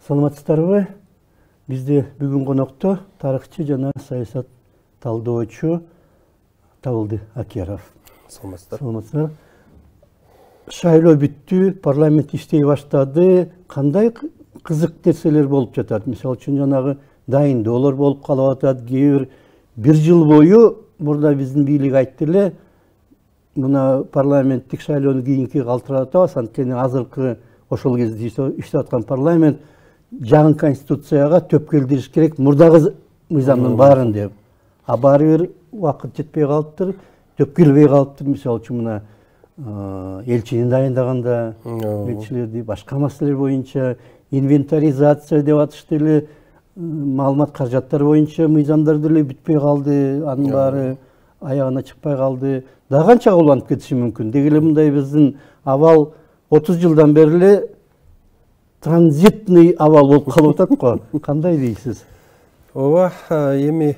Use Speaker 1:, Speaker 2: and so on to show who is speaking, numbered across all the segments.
Speaker 1: Саламатсыздарбы? Бизде бүгүн конокто тарыхчы жана саясат талдоочу Табылды Акеров. Саламатсыздар. Шайлоо бүттү, парламент иштей баштады. Кандай кызык нерселер болуп жатат? Мисалы үчүн жанагы дайындоолор болуп калып атат. Бир жыл бою мурда биздин бийлик айтты эле, мына парламенттик шайлоону кийинки калтырып атабыз. Анткени азыркы ошол кезде иштеп аткан парламент жаңы конституцияга төп келтириш керек мурдагы мыйзамдын баарын деп. А баары бир убакыт жетпей калыптыр, төп келбей калыптыр. Мисалы үчүн мына элчини дайындаганда элчилерди башка маселелер боюнча инвентаризация деп атышты эле, маалымат каражаттар боюнча мыйзамдар деле бүтпөй калды, анын баары аягына чыкпай калды. Да канча уланып кетиши мүмкүн. Деги эле мындай биздин абал 30 жылдан бери эле транзитный абал болуп калып атат го. Кандай дейсиз?
Speaker 2: Ооба, эми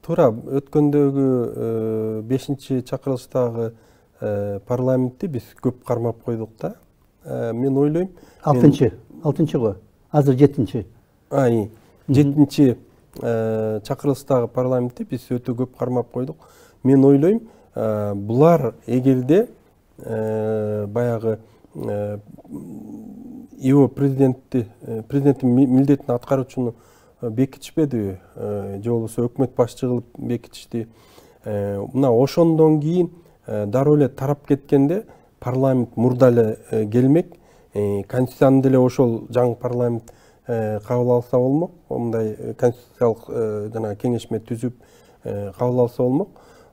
Speaker 2: туура өткөндөгү 5-чакырылыштагы парламентти биз көп кармап койдук да. Мен ойлойм,
Speaker 1: 6-чы го. Азыр 7-чи.
Speaker 2: 7-чи чакырылыштагы парламентти биз өтө көп кармап койдук. Мен ойлойм, булар эгерде баягы его президенттин милдетин аткаруучуну бекитишпедиби, же болбосо өкмөт башчы кылып бекитишти. Мына ошондон кийин дароо эле тарап кеткенде парламент мурда эле келмек, конституцияны деле ошол жаңы парламент кабыл алса болмок, мындай конституциялык жана кеңешме түзүп кабыл алса болмок.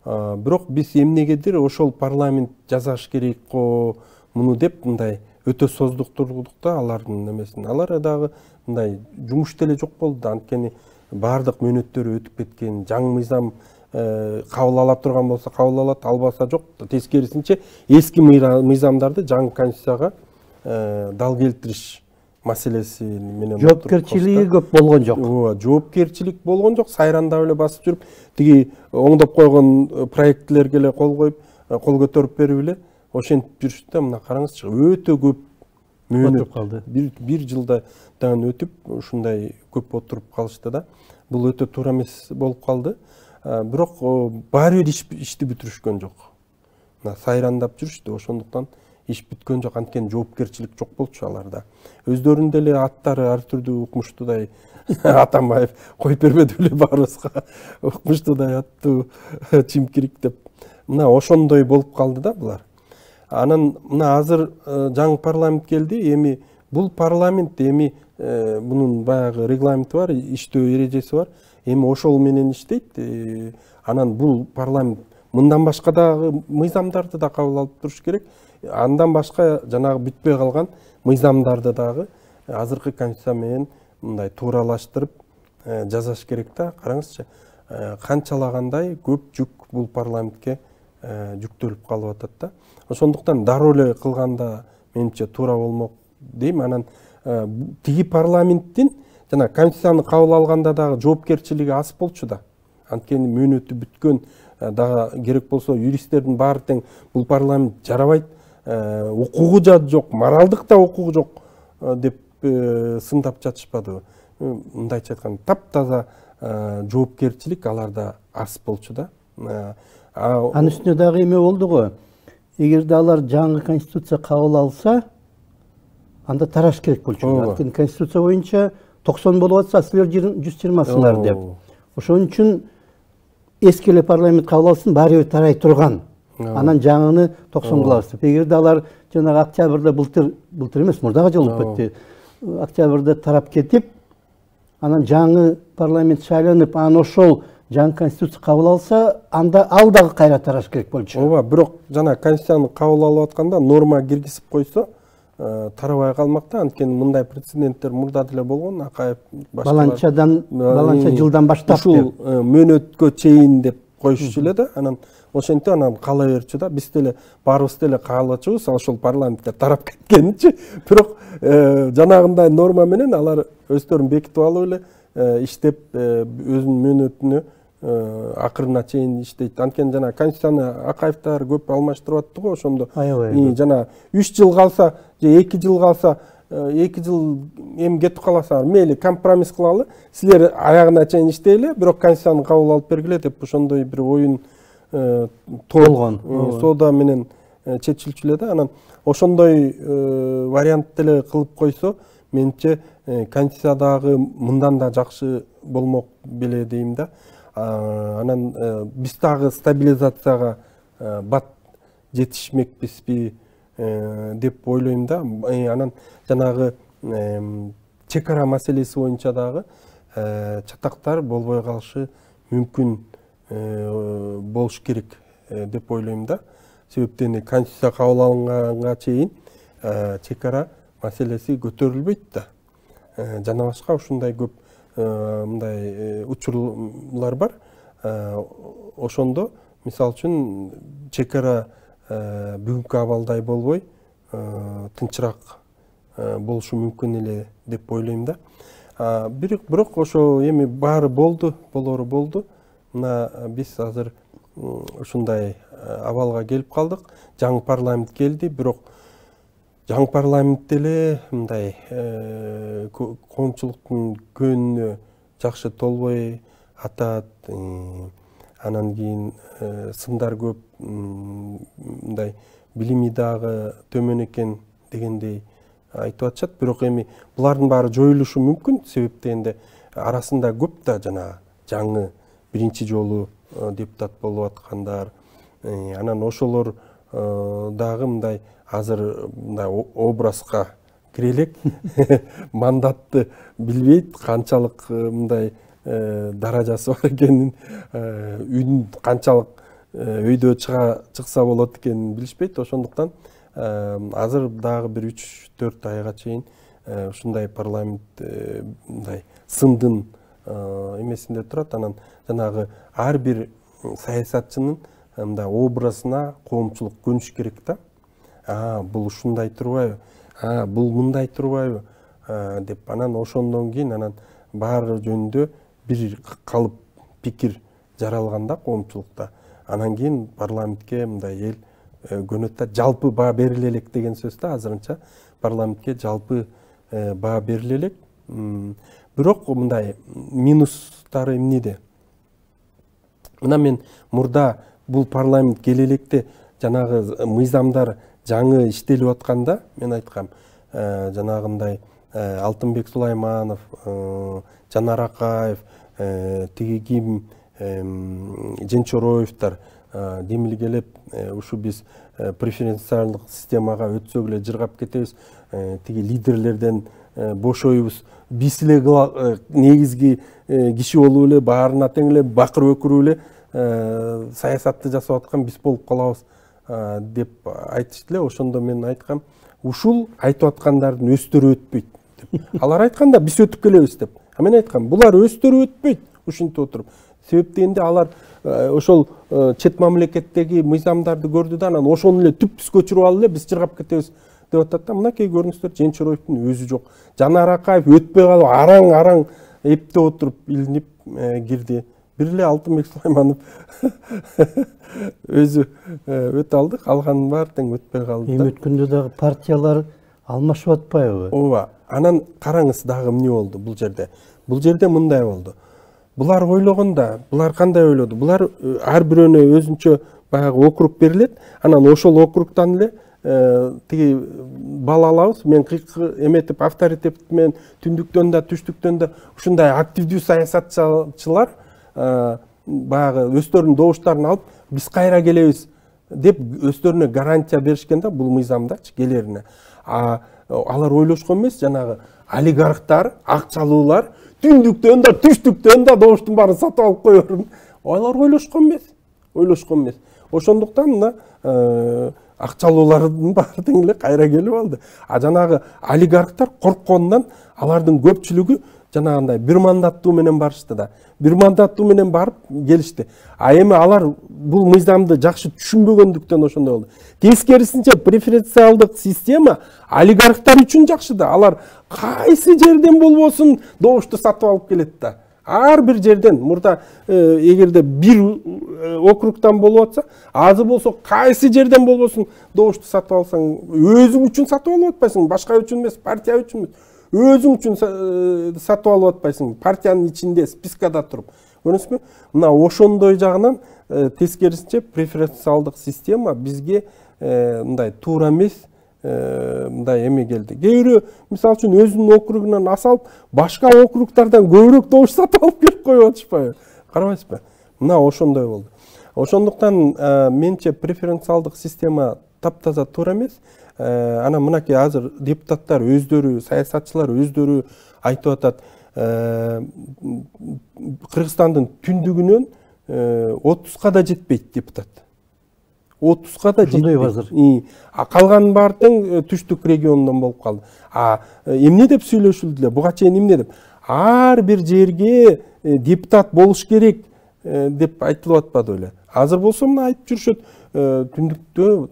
Speaker 2: Бирок биз эмнегедир ошол парламент жасаш керек го муну деп мындай өтө создуктурдук да алардын немесин. Алар дагы мындай жумуш деле жок болду. Анткени баардык мөөнөттөрү өтүп кеткен, жаңы мыйзам кабыл ала турган болсо кабыл алат, албаса жок. Тескерисинче эски мыйзамдарды жаңы конституцияга дал келтириш маселеси менен
Speaker 1: жоопкерчилиги көп болгон жок.
Speaker 2: Ооба, жоопкерчилик болгон жок. Сайрандап эле басып жүрүп, тиги оңдоп койгон проектлерге эле кол коюп, кол көтөрүп берип эле ошентип жүрүштү да. Мына караңызчы, өтө көп мөөнөт калды. Бир жылдан өтүп, ушундай көп отуруп калышты да. Бул өтө туура эмес болуп калды. Бирок баары бир ишти бүтүрүшкөн жок. Мына сайрандап жүрүштү, ошондуктан иш бүткөн жок. Анткени жоопкерчилик жок болчу аларда. Өздөрүнүн деле аттары ар түрдүү укмуштуудай Атамбаев коюп бербеди беле баарыбызга. Укмуштуудай аттуу чимкирик деп. Мына ошондой болуп калды да булар. Анан мына азыр жаңы парламент келди. Эми бул парламент эми бунун баягы регламенти бар, иштөө эрежеси бар. Эми ошол менен иштейт. Анан бул парламент мындан башка дагы мыйзамдарды да кабыл алып туруш керек. Андан башка жанагы бүтпөй калган мыйзамдарды дагы азыркы конституция менен мындай тууралаштырып жасаш керек да. Караңызчы, канчалагандай көп жүк бул парламентке жүктөлүп калып атат да. Ошондуктан дароо эле кылганда менимче туура болмок дейм. Анан тиги парламенттин жана конституцияны кабыл алганда дагы жоопкерчилиги аз болчу да. Анткени мөөнөтү бүткөн, дагы керек болсо юристтердин баары тең бул парламент жарабайт, укугу жок, моралдык да укугу жок деп сындап жатышпадыбы. Мындайча айтканда таптаза жоопкерчилик аларда аз болчу да.
Speaker 1: Анын үстүнө дагы эме болду го. Эгерде алар жаңы конституция кабыл алса, анда тараш керек болчу. Анткени конституция боюнча 90 болуп атса, силер 120сыңар деп. Ошон үчүн эски эле парламент кабыл алсын, баары бир тарай турган. Анан жаңыны 90 кылабыз деп. Эгерде алар жанагы октябрда былтыр эмес, мурдагы жыл болуп кетти. Октябрда тарап кетип, анан жаңы парламент шайланып, анан ошол жаңы конституция кабыл алса, анда ал дагы кайра тараш керек болчу.
Speaker 2: Ооба, бирок жана конституцияны кабыл алып атканда норма киргизип койсо, тарабай калмак да. Анткени мындай прецеденттер мурда деле болгон. Акаев
Speaker 1: баланча жылдан баштап
Speaker 2: ушул мөөнөткө чейин деп коюшчу эле да. Анан ошентип анан кала берчү да. Биз деле баарыбыз деле каалачубуз ошол парламентке тарап кеткенинчи. Бирок жанагындай норма менен алар өздөрүн бекитип алып эле иштеп өзүнүн мөөнөтүнө акырына чейин иштейт. Анткени жана конституцияны Акаевтар көп алмаштырып атты го ошондо. Жана 3 жыл калса же 2 жыл калса 2 жыл эми кетип каласыңар, мейли компромисс кылалы, силер аягына чейин иштейли, бирок конституцияны кабыл алып бергиле деп ошондой бир оюн болгон. Соода менен чечилчү эле да. Анан ошондой вариант деле кылып койсо, менимче конституциядагы мындан да жакшы болмок беле дейм да. Анан биз дагы стабилизацияга бат жетишмекпизби деп ойлойм да. Анан жанагы чек ара маселеси боюнча дагы чатактар болбой калышы мүмкүн болуш керек деп ойлойм да. Себептен конституция кабыл алынганга чейин чек ара маселеси көтөрүлбөйт да. Жана башка ушундай көп мындай учурлар бар. Ошондо мисалы үчүн чек ара бүгүнкү абалдай болбой тынчыраак болушу мүмкүн эле деп ойлойм да. Бирок ошо эми баары болду, болору болду. Мына биз азыр ушундай абалга келип калдык. Жаңы парламент келди, бирок жаңы парламент деле мындай коомчулуктун көөнүнө жакшы толбой атат. Анан кийин сындар көп, мындай билими дагы төмөн экен дегендей айтып атышат. Бирок эми булардын баары жоюлушу мүмкүн, себептен арасында көп да жана жаңы биринчи жолу депутат болуп аткандар. Анан ошолор дагы мындай азыр мындай образга кире элек, мандатты билбейт, канчалык мындай даражасы бар экенин, үйдүн канчалык өйдө чыкса болот экенин билишпейт. Ошондуктан азыр дагы бир 3-4 айга чейин ушундай парламент мындай сындын эмесинде турат. Анан жанагы ар бир саясатчынын мындай образына коомчулук көнүш керек да. Бул ушундай турбайбы? Бул мындай турбайбы? Деп анан ошондон кийин анан баары жөнүндө бир калып пикир жаралганда коомчулукта, анан кийин парламентке мындай эл көнөт да. Жалпы баа бериле элек деген сөз да. Азырынча парламентке жалпы баа бериле элек. Бирок мындай минустары эмнеде? Мына мен мурда бул парламент келе электе жанагы мыйзамдар жаңы иштелип атканда мен айткам, жанагындай Алтынбек Сулайманов, Жанар Акаев, тиги ким Женчороевтар демилгелеп, ушу биз преференциалдык системага өтсөк эле жыргап кетебиз, тиги лидерлерден бошойбуз, биз эле негизги киши болуп эле, баарына тең эле бакыр өкүрүп эле саясатты жасап аткан биз болуп калабыз деп айтышты эле. Ошондо мен айткам, ушул айтып аткандардын өстөрү өтпөйт деп. Алар айтканда биз өтүп келебиз деп. Мен айткам, булар өстөрү өтпөйт ушинтип отуруп. Себептенде алар ошол чет мамлекеттеги мыйзамдарды көрдү да, анан ошону эле түпсүз көчүрүп алып эле биз жыргап кетебиз деп атат да. Мынакей көрүңүздөр, Женчороевдун өзү жок. Жанар Акаев өтпөй калып араң эптеп отуруп илинип кирди. Бир эле Алтынбек Сулайманов өзү өтө алды, калганын баары тең өтпөй калды.
Speaker 1: Эми өткөндө дагы партиялар алмашып атпайбы?
Speaker 2: Ооба. Анан караңыз дагы эмне болду бул жерде? Бул жерде мындай болду. Булар ойлогонда, булар кандай ойлоду? Булар ар бирөөнө өзүнчө баягы округ берилет. Анан ошол округтан эле тиги бал алабыз. Мен кыйкы эметип авторитет менен түндүктөн да, түштүктөн да ушундай активдүү саясатчылар баягы өздөрүнүн добуштарын алып, биз кайра келебиз деп өздөрүнө гарантия беришкен да бул мыйзамдачы келерине. Алар ойлошкон эмес, жанагы олигархтар, акчалуулар түндүктөн да, түштүктөн да добуштун баарын сатып алып коерун. Алар ойлошкон эмес. Ошондуктан мына акчалуулардын баары тең эле кайра келип алды. Жанагы олигархтар коркконунан алардын көпчүлүгү жанагындай бир мандаттуу менен барышты да. Бир мандаттуу менен барып келишти. Эми алар бул мыйзамды жакшы түшүнбөгөндүктөн ошондой болду. Тескерисинче преференциалдык система олигархтар үчүн жакшы да. Алар кайсы жерден болбосун добушту сатып алып келет да. Ар бир жерден мурда эгерде бир округтан болуп атса, азы болсо кайсы жерден болбосун добушту сатып алсаң, өзүң үчүн сатып алып атпайсың, башка үчүн эмес, партия үчүн эмес. Өзүң үчүн сатып алып атпайсың, партиянын ичинде спискада туруп. Көрдүңүзбү? Мына ошондой жагынан тескерисинче преференциалдык система бизге мындай туура эмес, мындай эме келди. Кээ бирөө мисалы үчүн өзүнүн округунан ас алып, башка округтардан көбүрөөк добуш сатып алып келип коюп атышпайбы? Карабайсызбы? Мына ошондой болду. Ошондуктан менче преференциалдык система таптаза туура эмес. Ана мынакей азыр депутаттар өздөрү, саясатчылар өздөрү айтып атат, Кыргызстандын түндүгүнөн 30га да жетпейт депутат. 30га да жетпейт. Калган баары тең түштүк регионунан болуп калды. Эмне деп сүйлөшүлдү эле? Буга чейин эмне деп? Ар бир жерге депутат болуш керек деп айтылып атпады беле? Азыр болсо мына айтып жүрүшөт, түндүктө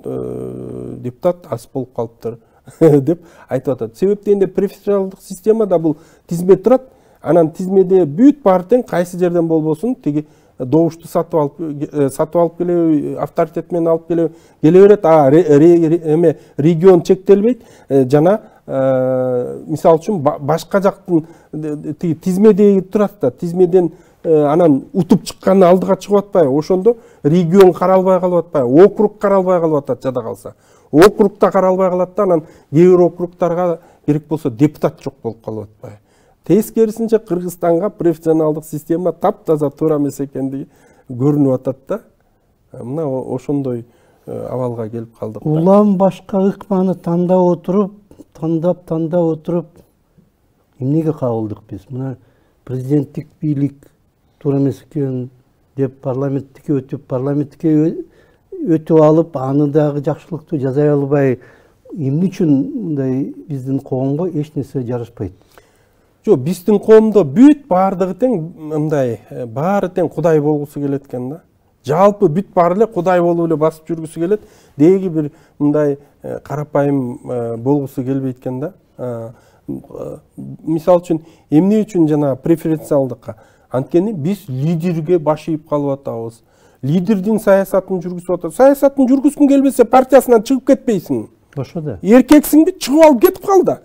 Speaker 2: депутат аз болуп калыптыр деп айтып атат. Себеп дегенде преференциалдык системада бул тизме турат. Анан тизмеде бүт баары тең кайсы жерден болбосун тиги добушту сатып алып келе, авторитет менен алып келе берет. Эме регион чектелбейт. Жана мисалы үчүн башка жактын тиги тизмеде турат да, тизмеден анан утуп чыкканы алдыга чыгып атпайбы? Ошондо регион каралбай калып атпайбы? Округ каралбай калып атат жада калса. Округта каралбай калат да, анан кээ бир округтарга керек болсо депутат жок болуп калып атпайбы? Тескерисинче Кыргызстанга преференциалдык система таптаза туура эмес экендиги көрүнүп атат да. Мына ошондой абалга келип калдык.
Speaker 1: Улам башка ыкманы тандап отуруп, эмнеге кабылдык биз? Мына президенттик бийлик туура эмес экен деп парламенттикке өтүп алып, аны дагы жакшылыктуу жазай албай, эмне үчүн мындай биздин коомго эч нерсе жарашпайт?
Speaker 2: Жок, биздин коомдо бүт баардыгы тең мындай, баары тең кудай болгусу келет экен да. Жалпы бүт баары эле кудай болуп эле басып жүргүсү келет. Деги бир мындай карапайым болгусу келбейт экен да. Мисалы үчүн эмне үчүн жана преференциалдыкка? Анткени биз лидерге баш ийип калып атабыз. Лидердин саясатын жүргүзүп атат. Саясатын жүргүзгүң келбесе партиясынан чыгып кетпейсиң.
Speaker 1: Ошо да.
Speaker 2: Эркексиңби, чыгып алып кетип кал да.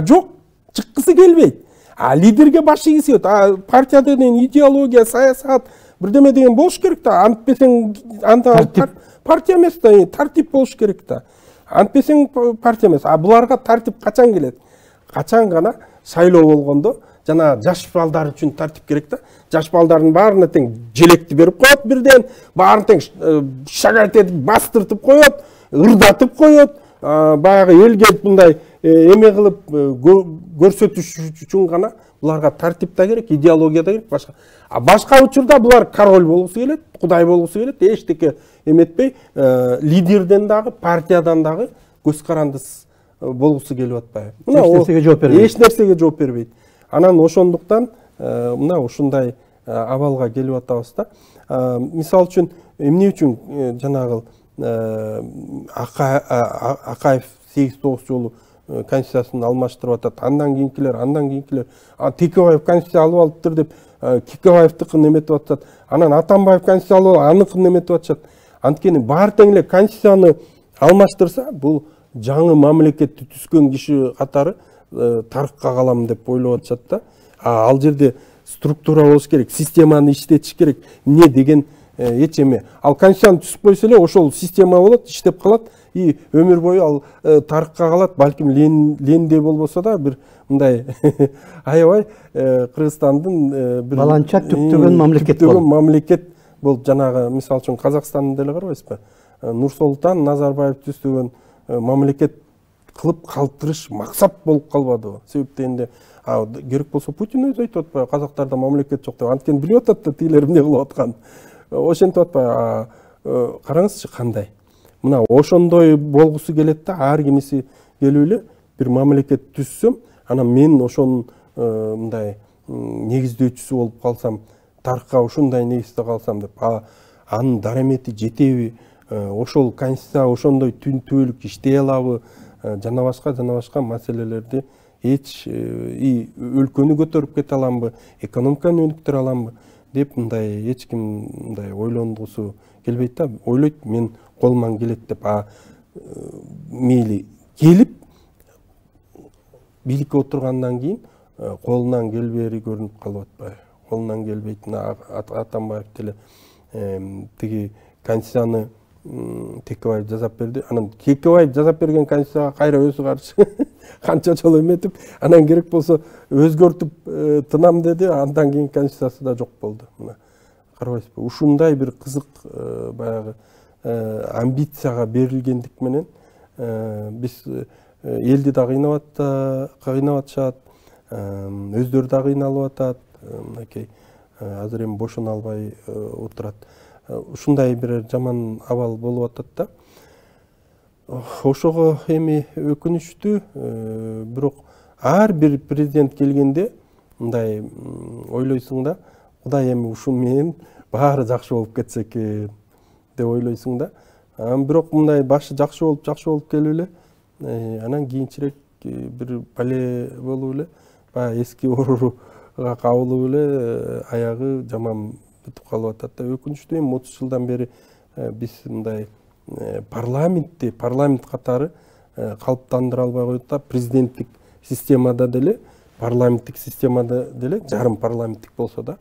Speaker 2: Жок, чыккысы келбейт. Лидерге баш ийгиси келет. Партияда деген идеология, саясат, бирдеме деген болуш керек да. Антпесең партия эмес да, тартип болуш керек да. Антпесең партия эмес. Буларга тартип качан келет? Качан гана шайлоо болгондо жана жаш балдар үчүн тартип керек да. Жаш балдардын баарына тең желекти берип коет бирден, баарын тең шагайт этип бастыртып коет, ырдатып коет, баягы элге мындай эме кылып көрсөтүш үчүн гана буларга тартип да керек, идеология да керек, башка. Башка учурда булар король болгусу келет, кудай болгусу келет, эчтеке эметпей, лидерден дагы, партиядан дагы көз карандысыз болгусу келип атпайбы? Эч нерсеге жооп бербейт. Анан ошондуктан мына ушундай абалга келип атабыз да. Мисалы үчүн эмне үчүн жанагы Акаев 8-9 жолу конституциясын алмаштырып атат. Андан кийинкилер, Текебаев конституция алып алыптыр деп Текебаевдикин эметип атат. Анан Атамбаев конституция алып аныкын эметип атышат. Анткени баары тең эле конституцияны алмаштырса, бул жаңы мамлекетти түзгөн киши катары тарыкка калам деп ойлоп атышат да. Ал жерде структура болуш керек, системаны иштетиш керек, эмне деген эч эме. Ал конституцияны түзүп койсо эле ошол система болот, иштеп калат и өмүр бою ал тарыкка калат. Балким ленде болбосо да бир мындай аябай Кыргызстандын бир
Speaker 1: баланча түптөгөн
Speaker 2: мамлекет болуп, жанагы мисалы үчүн Казакстанды деле карабайсызбы? Нурсултан Назарбаев түзгөн мамлекет кылып калтырыш максат болуп калбадыбы? Себеп дегенде керек болсо Путин өзү айтып атпайбы, казактарда мамлекет жок деп. Анткени билип атат да тигилер эмне кылып атканын. Ошентип атпайбы? Караңызчы кандай. Мына ошондой болгусу келет да, ар кимиси келип эле бир мамлекет түзсөм, анан мен ошонун мындай негиздөөчүсү болуп калсам, тарыкка ушундай негизде калсам деп. Анын дарамети жетеби? Ошол конституция ошондой түбөлүк иштей алабы? жана башка маселелерди эч өлкөнү көтөрүп кете аламбы, экономиканы өнүктүрө аламбы деп мындай эч ким мындай ойлонгусу келбейт да. Ойлойт мен колуман келет деп. Мейли келип бийликке отургандан кийин колунан келбери көрүнүп калып атпайбы? Колунан келбейт. Атамбаев деле тиги конституцияны Текебаев жасап берди. Анан Текебаев жасап берген конституцияга кайра өзү каршы канча жолу эметип, анан керек болсо өзгөртүп тынам деди. Андан кийин конституциясы да жок болду. Мына карабайсызбы? Ушундай бир кызык баягы амбицияга берилгендик менен биз элди да кыйнап атышат, өздөрү да кыйналып атат. Мынакей азыр эми бошоно албай отурат. Ушундай бир жаман абал болуп атат да. Ошого эми өкүнүчтүү, бирок ар бир президент келгенде мындай ойлойсуң да, Кудай эми ушун менен баары жакшы болуп кетсе экен деп ойлойсуң да. Бирок мындай башы жакшы болуп келип эле, анан кийинчерээк бир бале болуп эле, баягы эски орууга кабылып эле аягы жаман бүтүп калып атат да. Өкүнүчтүү, эми 30 жылдан бери биз мындай парламент катары калыптандыра албай коюп да. Президенттик системада деле, парламенттик системада деле, жарым парламенттик болсо да,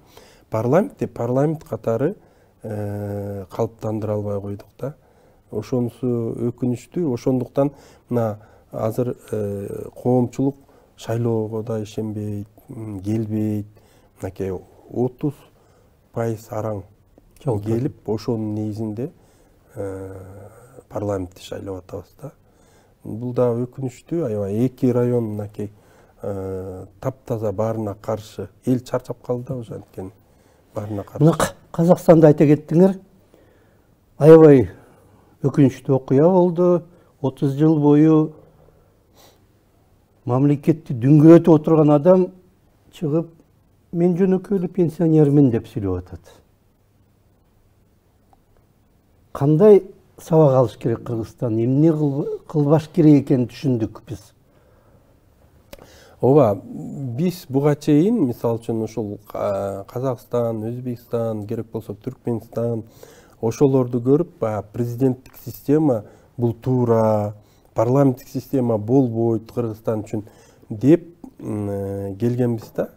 Speaker 2: парламент катары калыптандыра албай койдук да. Ошонусу өкүнүчтүү. Ошондуктан мына азыр коомчулук шайлоого да ишенбейт, келбейт. Мынакей 30% араң келип, ошонун негизинде парламентти шайлап атабыз да. Бул да өкүнүчтүү. Аябай эки район мынакей таптаза баарына каршы. Эл чарчап калды да уже анткени. Баарына каршы.
Speaker 1: Мына Казакстанда айта кеттиңер. Аябай өкүнүчтүү окуя болду. 30 жыл бою мамлекетти дүңгүрөтүп отурган адам чыгып, мен жөнөкөйлүү пенсионермин деп сүйлөп атат. Кандай сабак алыш керек Кыргызстан? Эмне кылбаш керек экенин түшүндүк биз.
Speaker 2: Ооба, биз буга чейин, мисалы үчүн ушул Казакстан, Өзбекстан, керек болсо Түркменстан, ошолорду көрүп, президенттик система бул туура, парламенттик система болбойт Кыргызстан үчүн деп келгенбиз да.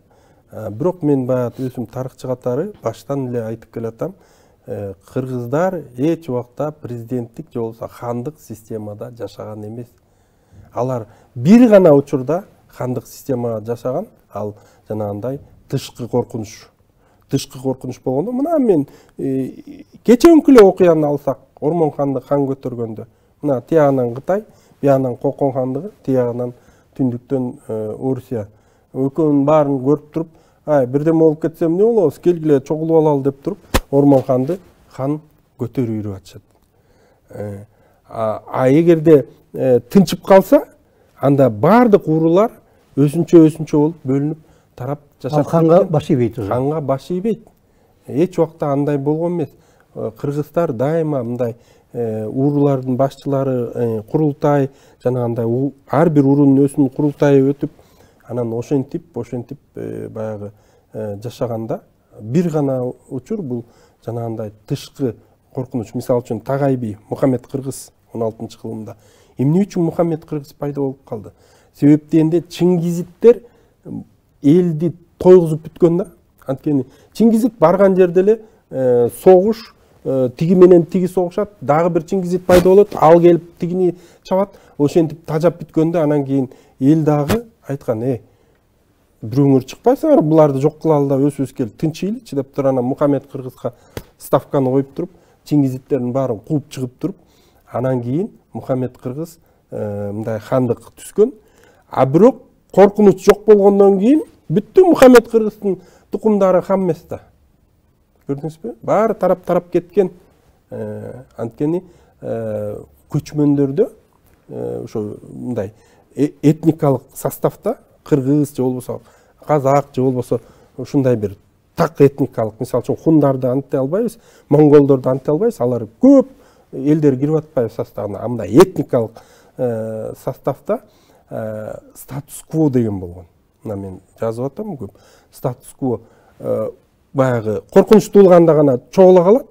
Speaker 2: Бирок мен баягы өзүм тарыхчы катары баштан эле айтып келатам, кыргыздар эч убакта президенттик же болбосо хандык системада жашаган эмес. Алар бир гана учурда хандык системада жашаган, ал жанагындай тышкы коркунуч болгондо, мына мен кечеөнкү эле окуяны алсак, Ормон ханды хан көтөргөндө, мына тиягынан Кытай, биягынан Кокон хандыгы, тиягынан түндүктөн Орусия. Экөөнүн баарын көрүп туруп, бирдеме болуп кетсе эмне болобуз, келгиле чогулуп алалы деп туруп, Ормон ханды хан көтөрүп үйрүп атышат. Эгерде тынчып калса, анда баардык уруулар өзүнчө болуп бөлүнүп тарап жашап.
Speaker 1: Ханга баш ийбейт уже.
Speaker 2: Ханга баш ийбейт. Эч убакта андай болгон эмес. Кыргыздар дайыма мындай уруулардын башчылары курултай, жанагындай ар бир уруунун өзүнүн курултайы өтүп, анан ошентип баягы жашаганда, бир гана учур бул жанагындай тышкы коркунуч. Мисалы үчүн Тагай би, Мухаммед Кыргыз 16-кылымда. Эмне үчүн Мухаммед Кыргыз пайда болуп калды? Себеп дегенде Чингизиттер элди тойгузуп бүткөн да. Анткени Чингизит барган жерде эле согуш, тиги менен тиги согушат, дагы бир Чингизит пайда болот, ал келип тигини чабат, ошентип тажап бүткөндө анан кийин эл дагы айткан, бирөөңөр чыкпайсыңар, буларды жок кылалы да өзүбүз келип тынчыйлычы деп туруп, анан Мухаммед Кыргызга ставканы коюп туруп, Чингизиттердин баарын кууп чыгып туруп, анан кийин Мухаммед Кыргыз мындай хандык түзгөн. Бирок коркунуч жок болгондон кийин бүттү Мухаммед Кыргыздын тукумдары хан эмес да. Көрдүңүзбү? Баары тарап кеткен. Анткени көчмөндөрдө ошо мындай этникалык составта кыргыз же болбосо казак же болбосо ушундай бир так этникалык, мисалы үчүн хундарды антай албайбыз, монголдорду антай албайбыз, алар көп элдер кирип атпайбы составына. Мындай этникалык составта статус-кво деген болгон. Мына мен жазып атам көп. Статус-кво баягы коркунуч туулганда гана чогула калат,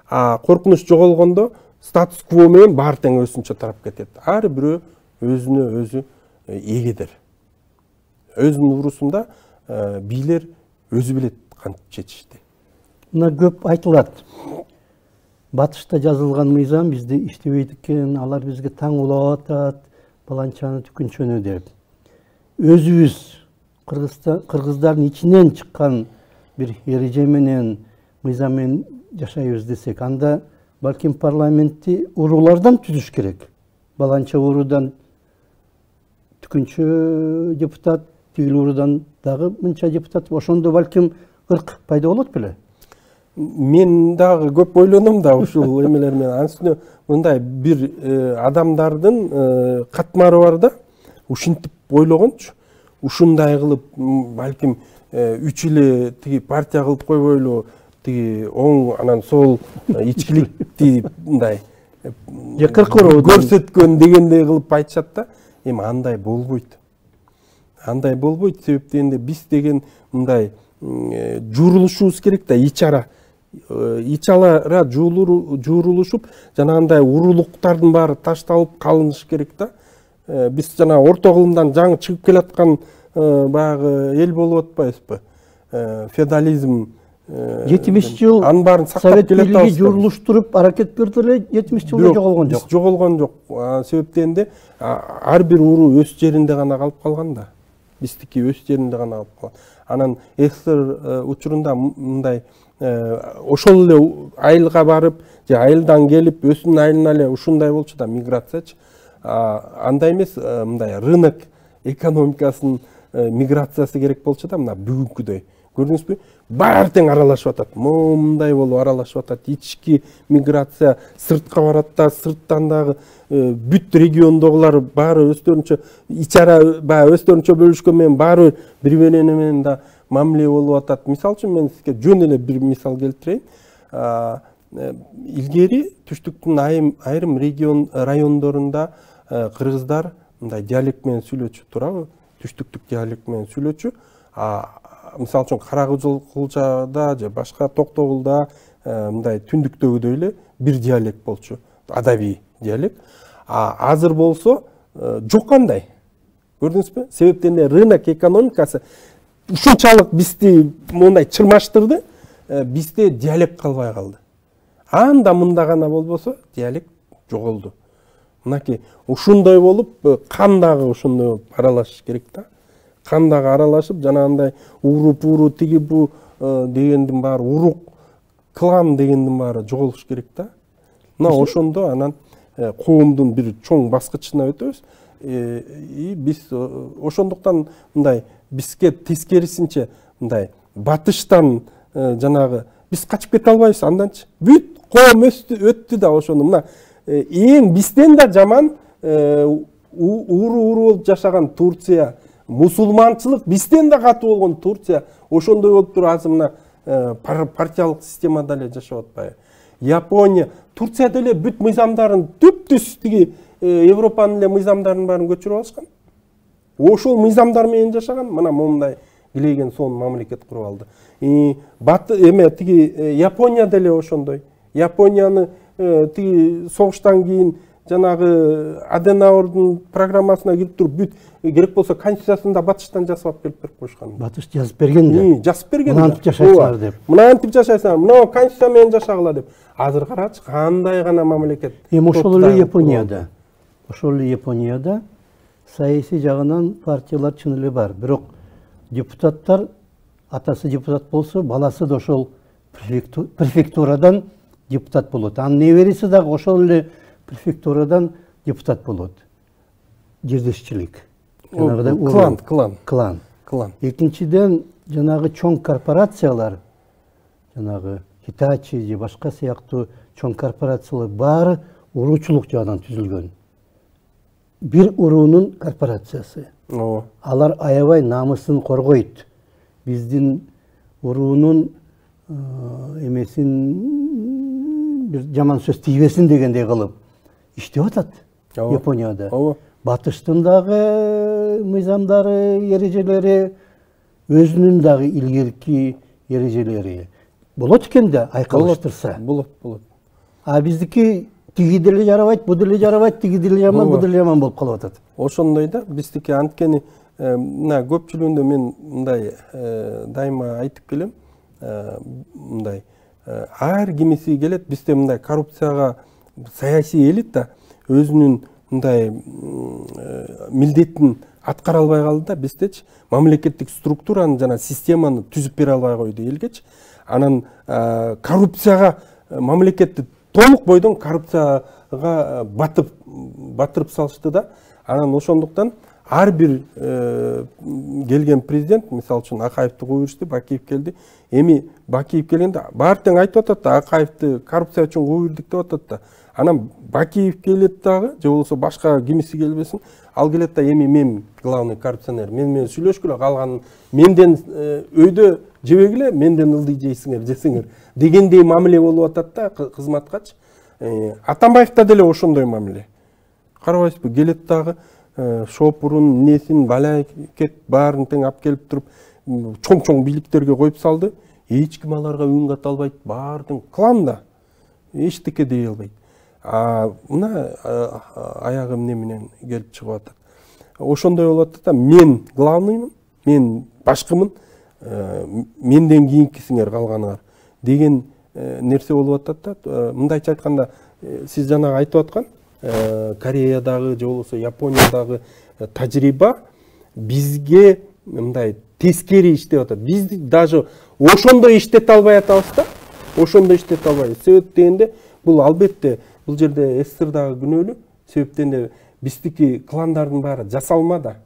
Speaker 2: а коркунуч жоголгондо статус-кво менен баары тең өзүнчө тарап кетет. Ар бирөө өзүнө өзү эгедир. Өзүнүн урусунда бийлер өзү билет кантип чечишти.
Speaker 1: Мына көп айтылат. Батышта жазылган мыйзам бизде иштебейт экен, алар бизге таң улап атат, баланчаны түкүнчөнү деп. Өзүбүз кыргыздардын ичинен чыккан бир эреже менен, мыйзам менен жашайбыз десек, анда балким парламентти уруулардан түзүш керек. Баланча уруудан түкүнчө депутат, тигил уруудан дагы мынча депутат, ошондо балким ырк пайда болот беле?
Speaker 2: Мен дагы көп ойлоном да ушул эмелер менен. Анын үстүнө мындай бир адамдардын катмары бар да, ушинтип ойлогончу. Ушундай кылып, балким 3 эле тиги партия кылып койбойлу, тиги оң анан сол ичкиликти мындай көрсөткөн дегендей кылып айтышат да. Эми андай болбойт. Андай болбойт, себеп дегенде биз деген мындай жуурулушубуз керек да, ичара жуурулушуп, жанагындай урулуктардын баары ташталып калыныш керек да. Биз жана орто кылымдан жаңы чыгып келаткан баягы эл болуп атпайбызбы? Феодализм
Speaker 1: 70 жыл
Speaker 2: анын баарын сактап келе атабыз.
Speaker 1: Жуурулуштуруп аракет көрдү эле, 70 жылда жоголгон жок.
Speaker 2: Жоголгон жок. Себеп дегенде ар бир уруу өз жеринде гана калып калган да. Биздики өз жеринде гана калып калган. Анан СССР учурунда мындай ошол эле айылга барып, же айылдан келип, өзүнүн айылына эле ушундай болчу да, миграциячы. Андай эмес, мындай рынок экономикасынын миграциясы керек болчу да, мына бүгүнкүдөй. Көрдүңүзбү? Баары тең аралашып атат. Мындай болуп аралашып атат. Ички миграция сыртка барат да, сырттан дагы бүт региондогулар баары өздөрүнчө ичара, баягы өздөрүнчө бөлүшкөн менен баары бири-бири менен да мамиле болуп атат. Мисалы үчүн мен сизге жөн эле бир мисал келтирейин. Илгери түштүктүн айрым райондорунда кыргыздар мындай диалект менен сүйлөчү турабы? Түштүктүк диалект менен сүйлөчү. Мисалы үчүн Каракулчада же башка Токтогулда мындай түндүктөгүдөй эле бир диалект болчу, адабий диалект. Азыр болсо жок андай. Көрдүңүзбү? Себептен рынок экономикасы ушунчалык бизди мындай чырмаштырды, бизде диалект калбай калды. Анда мында гана болбосо диалект жоголду. Мынакей ушундай болуп, кан дагы ошондой болуп аралашыш керек да. Кан дагы аралашып, жанагындай уру тиги бу дегендин баары, урук, клан дегендин баары жоголуш керек да. Мына ошондо анан коомдун бир чоң баскычына өтөбүз. Биз ошондуктан мындай бизге тескерисинче мындай батыштан жанагы биз качып кете албайбыз анданчы. Бүт коом өттү да ошону. Мына эң бизден да жаман уру болуп жашаган Турция, мусулманчылык бизден да катуу болгон Турция ошондой болуп туруп азыр мына партиялык системада эле жашап атпайбы. Япония, Турция деле бүт мыйзамдарын түп-түз тиги Европанын эле мыйзамдарын баарын көчүрүп алышкан. Ошол мыйзамдар менен жашаган, мына момундай килейген сон мамлекет куруп алды. Тиги Япония деле ошондой. Японияны тиги согуштан кийин жанагы Аденаурдун программасына кирип туруп бүт керек болсо конституциясында батыштан жасап келип берип коюшкан.
Speaker 1: Батыш жазып берген да.
Speaker 2: Жазып берген.
Speaker 1: Мынантип жашайсыңар деп.
Speaker 2: Мынантип жашайсыңар, мына конституция менен жашагыла деп. Азыр карачы кандай гана мамлекет.
Speaker 1: Ошол эле Японияда. Ошол эле Японияда саясий жагынан партиялар чын эле бар. Бирок депутаттар, атасы депутат болсо, баласы да ошол префектурадан депутат болот. Анын небереси дагы ошол эле префектурадан депутат болот. Жердешчилик. Клан. Экинчиден, жанагы чоң корпорациялар, жанагы Hitachi же башка сыяктуу чоң корпорациялар баары уруучулук жагынан түзүлгөн. Бир уруунун корпорациясы. Алар аябай намысын коргойт. Биздин уруунун эмесин бир жаман сөз тийбесин дегендей кылып иштеп атат. Японияда. Батыштын дагы мыйзамдары, эрежелери, өзүнүн дагы илгерки эрежелери. Болот экен да айкалыштырса.
Speaker 2: Болот.
Speaker 1: А биздики тиги деле жарабайт, бу деле жарабайт, тиги деле жаман, бу деле жаман болуп калып атат.
Speaker 2: Ошондой да биздики анткени мына көпчүлүгүндө мен мындай дайыма айтып келем. Мындай ар кимиси келет, бизде мындай коррупцияга саясий элита өзүнүн мындай милдетин аткара албай калды да, биздечи мамлекеттик структураны жана системаны түзүп бере албай койду элгечи. Анан коррупцияга мамлекетти толук бойдон коррупцияга батырып салышты да. Анан ошондуктан ар бир келген президент, мисалы үчүн Акаевди кууп Бакиев келди. Эми Бакиев келгенде баары тең айтып атат да, Акаевди коррупция үчүн кууп бердик деп атат да. Анан Бакиев келет дагы, же болбосо башка кимиси келбесин, ал келет да, эми мен главный коррупционер, мен менен сүйлөшкүлө, калганын менден өйдө жебегиле, менден ылдый жесиңер дегендей мамиле болуп атат да кызматкачы. Атамбаевда деле ошондой мамиле. Карабайсызбы, келет дагы шопурун, несин, балакет баарын тең алып келип туруп, чоң бийликтерге коюп салды. Эч ким аларга үн ката албайт, баары тең клан да. Эчтеке дей албайт. Мына аягы эмне менен келип чыгып атат. Ошондой болуп атат да, мен главныймын, мен башкымын, менден кийинкисиңер калганыңар деген нерсе болуп атат да. Мындайча айтканда, сиз жанагы айтып аткан Кореядагы же болбосо Япониядагы тажрыйба бизге мындай тескери иштеп атат. Биз даже ошондой иштете албай атабыз да. Ошондой иштете албайбыз. Себеп дегенде бул албетте бул жерде СССР дагы күнөөлүү. Себеп дегенде биздики кландардын баары жасалмада.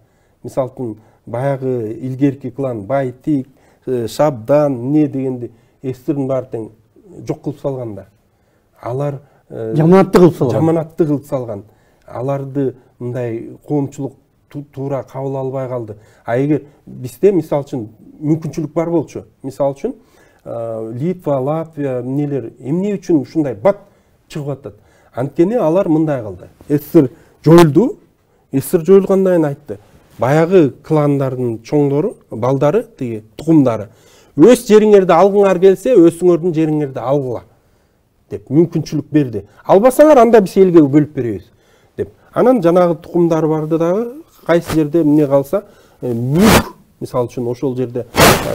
Speaker 2: Мисалы үчүн баягы илгерки клан Байтик, Шабдан, не дегенде СССРдин баары тең жок кылып салганда. Алар жаманатты кылып салган. Аларды мындай коомчулук туура кабыл албай калды. А эгер бизде мисалы үчүн мүмкүнчүлүк бар болчу, мисалы үчүн Литва, Латвия эмнелер эмне үчүн ушундай бат чыгып атат. Анткени алар мындай кылды. СССР жоюлду. СССР жоюлгандан кийин айтты. Баягы кландардын чоңдору, балдары, тиги тукумдары, өз жериңерди алгыңар келсе, өзүңөрдүн жериңерди алгыла деп мүмкүнчүлүк берди. Албасаңар анда биз элге бөлүп беребиз деп. Анан жанагы тукумдар барды дагы, кайсы жерде эмне калса, мүлк, мисалы үчүн ошол жерде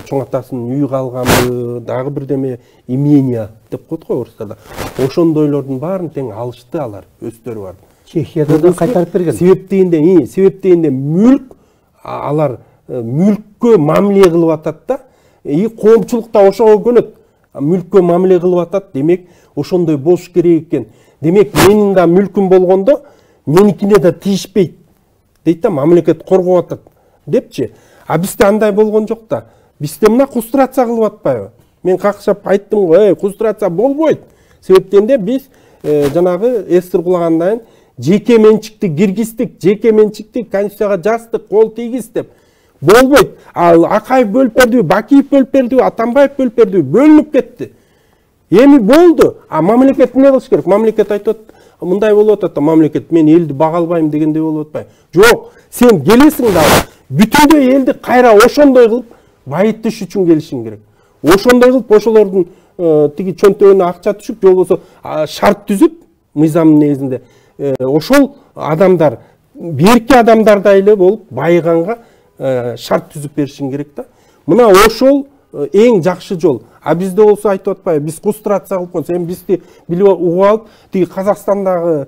Speaker 2: чоң атасынын үйү калганбы, дагы бирдеме имение деп коет го орустарда. Ошондойлордун баарын тең алышты алар, өздөрү бар.
Speaker 1: Чехияда да кайтарып берген.
Speaker 2: Себеп дегенде мүлк, алар мүлккө мамиле кылып атат да. Коомчулукта ошого көнөт. Мүлккө мамиле кылып атат, демек ошондой болуш керек экен. Демек менин да мүлкүм болгондо меникине да тийишпейт дейт да, мамлекет коргоп атат депчи. А бизде андай болгон жок да. Бизде мына кустрация кылып атпайбы? Мен какшап айттым го, кустрация болбойт. Себеп дегенде биз жанагы СССР кулагандан жеке менчикти киргиздик, жеке менчикти конституцияга жаздык, кол тийгиз деп. Болбойт. Ал Акаев бөлүп берди, Бакиев бөлүп берди, Атамбаев бөлүп берди, бөлүнүп кетти. Эми болду. А мамлекет эмне кылыш керек? Мамлекет айтат, мындай болуп атат, мамлекет мен элди бага албайм дегендей болуп атпайбы? Жок, сен келесиң дагы бүтүндөй элди кайра ошондой кылып байытыш үчүн келишиң керек. Ошондой кылып ошолордун тиги чөнтөгүнө акча түшүп, же болбосо шарт түзүп, мыйзамдын негизинде ошол адамдар берки адамдардай эле болуп байыганга шарт түзүп беришиң керек да. Мына ошол эң жакшы жол. А бизде болсо айтып атпайбы, биз кустрация кылып койсок, эми бизди билип угуп алып, тиги Казакстандагы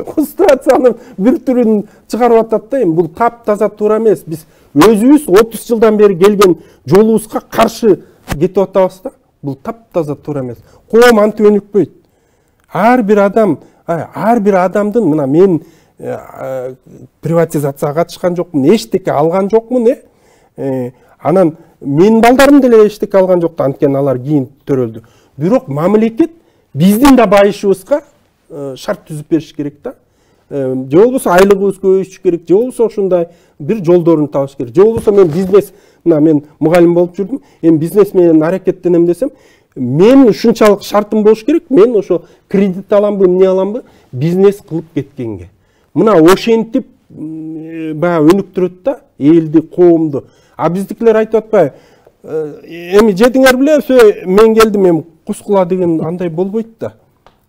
Speaker 2: кустрациянын бир түрүн чыгарып атат да. Эми бул таптаза туура эмес. Биз өзүбүз 30 жылдан бери келген жолубузга каршы кетип атабыз да. Бул таптаза туура эмес. Коом антип өнүкпөйт. Ар бир адамдын, мына мен приватизацияга катышкан жокмун, эчтеке алган жокмун, анан менин балдарым деле эчтеке алган жок да, анткени алар кийин төрөлдү. Бирок мамлекет биздин да байышыбызга шарт түзүп бериш керек да. Же болбосо айлыгыбыз көбөйүш керек, же болбосо ушундай бир жолдорун табыш керек. Же болбосо мен бизнес, мына мен мугалим болуп жүрдүм, эми бизнес менен аракеттенем десем, мен ушунчалык шартым болуш керек, мен ошо кредит аламбы, эмне аламбы, бизнес кылып кеткенге. Мына ошентип баягы өнүктүрөт да элди, коомду. А биздикилер айтып атпайбы, эми жедиңер билебиз, мен келдим, эми кускула деген андай болбойт да.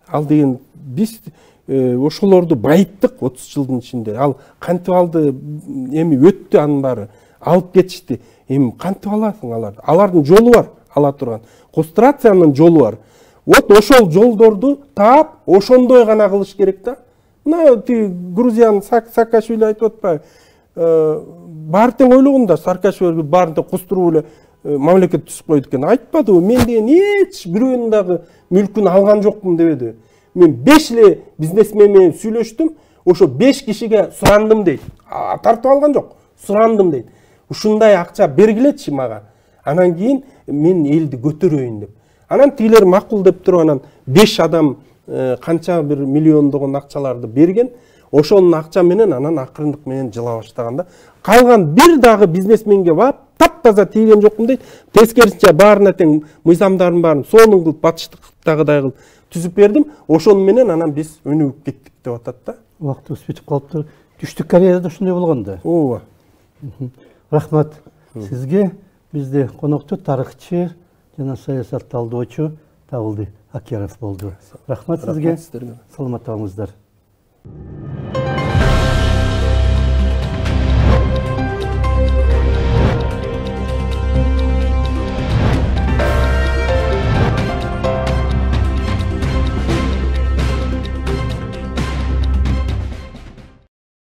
Speaker 2: Ал деген биз ошолорду байыттык 30 жылдын ичинде. Ал кантип алды, эми өттү анын баары, алып кетишти. Эми кантип аласың аларды? Алардын жолу бар, ала турган. Концентрациянын жолу бар. Вот ошол жолдорду таап, ошондой гана кылыш керек да. Мына Грузиянын Саакашвили айтып атпайбы? Баары тең ойлогонда Саакашвили баарын тең кустуруп эле мамлекет түзүп койду экен. Айтпадыбы? Мен деген эч бирөөнүн дагы мүлкүн алган жокмун дебеди. Мен 5 эле бизнесмен менен сүйлөштүм. Ошо 5 кишиге сурандым дейт. Тартып алган жок, сурандым дейт. Ушундай акча бергилечи мага. Анан кийин мен элди көтөрөйүн деп. Анан тигилер макул деп туруп анан 5 адам канча бир миллиондогон акчаларды берген. Ошонун акча менен анан акырындык менен жыла баштаганда калган бир дагы бизнесменге бап таптаза тийген жокмун дейт. Тескерисинче баарына тең мыйзамдардын баарын сонун кылып батыштыктагыдай кылып түзүп бердим. Ошону менен анан биз өнүгүп кеттик деп атат да.
Speaker 1: Убактыбыз бүтүп калыптыр. Түштүк Кореяда ушундай болгон да.
Speaker 2: Ооба.
Speaker 1: Рахмат сизге. Бизде конокто тарыхчы жана саясат талдоочу Табылды Акеров болду. Рахмат сизге. Саламат болуңуздар.